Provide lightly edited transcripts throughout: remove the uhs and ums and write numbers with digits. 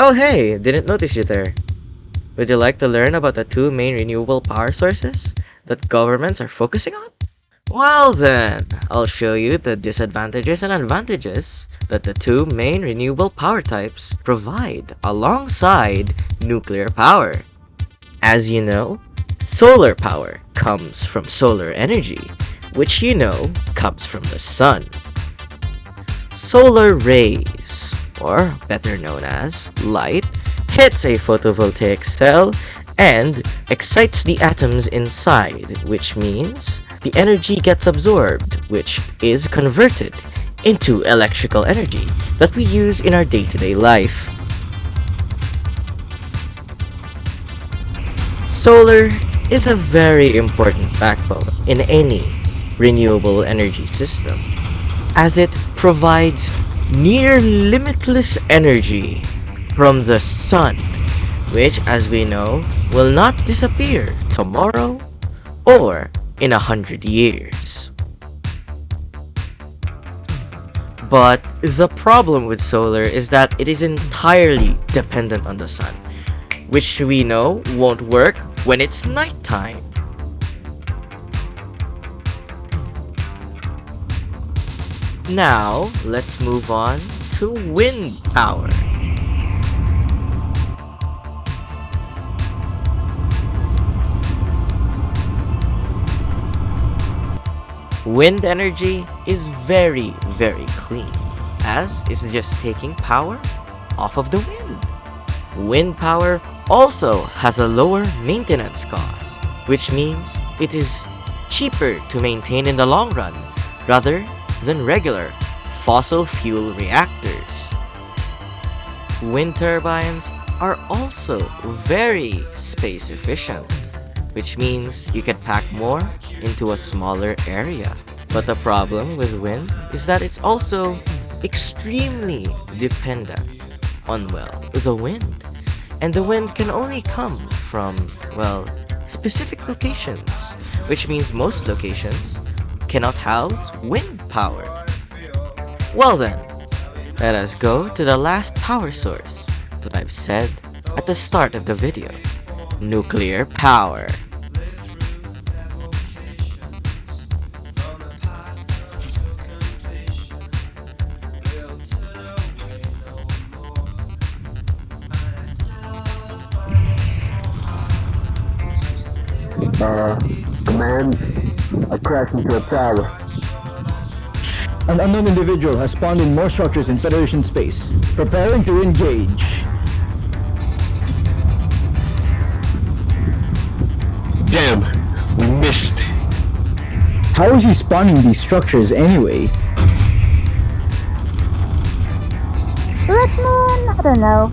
Oh hey, didn't notice you there. Would you like to learn about the two main renewable power sources that governments are focusing on? Well then, I'll show you the disadvantages and advantages that the two main renewable power types provide alongside nuclear power. As you know, solar power comes from solar energy, which you know comes from the sun. Solar rays, or better known as light, hits a photovoltaic cell and excites the atoms inside, which means the energy gets absorbed, which is converted into electrical energy that we use in our day-to-day life. Solar is a very important backbone in any renewable energy system, as it provides near limitless energy from the sun, which, as we know, will not disappear tomorrow or in 100 years. But the problem with solar is that it is entirely dependent on the sun, which we know won't work when it's nighttime. Now, let's move on to wind power. Wind energy is very, very clean, as it's just taking power off of the wind. Wind power also has a lower maintenance cost, which means it is cheaper to maintain in the long run rather than regular fossil fuel reactors. Wind turbines are also very space efficient, which means you can pack more into a smaller area. But the problem with wind is that it's also extremely dependent on, well, the wind. And the wind can only come from, well, specific locations, which means most locations cannot house wind power. Well then, let us go to the last power source that I've said at the start of the video: nuclear power. Command, I crashed into a tower. An unknown individual has spawned in more structures in Federation space, preparing to engage. Damn, we missed. How is he spawning these structures anyway? Red Moon? I don't know.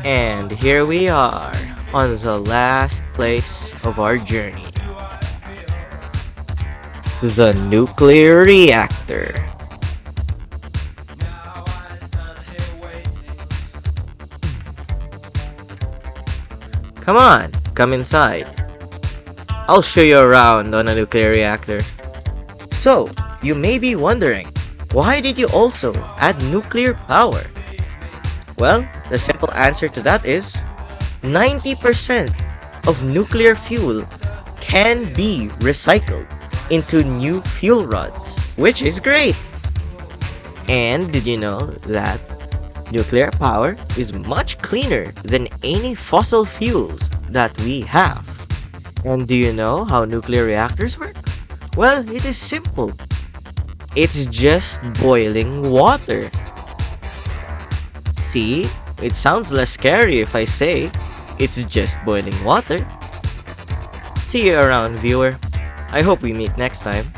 And here we are on the last place of our journey: the nuclear reactor. Come on, come inside. I'll show you around on a nuclear reactor. So, you may be wondering, why did you also add nuclear power? Well, the simple answer to that is 90% of nuclear fuel can be recycled into new fuel rods, which is great. And did you know that nuclear power is much cleaner than any fossil fuels that we have? And do you know how nuclear reactors work? Well, it is simple. It's just boiling water. See, it sounds less scary if I say it's just boiling water. See you around, viewer. I hope we meet next time.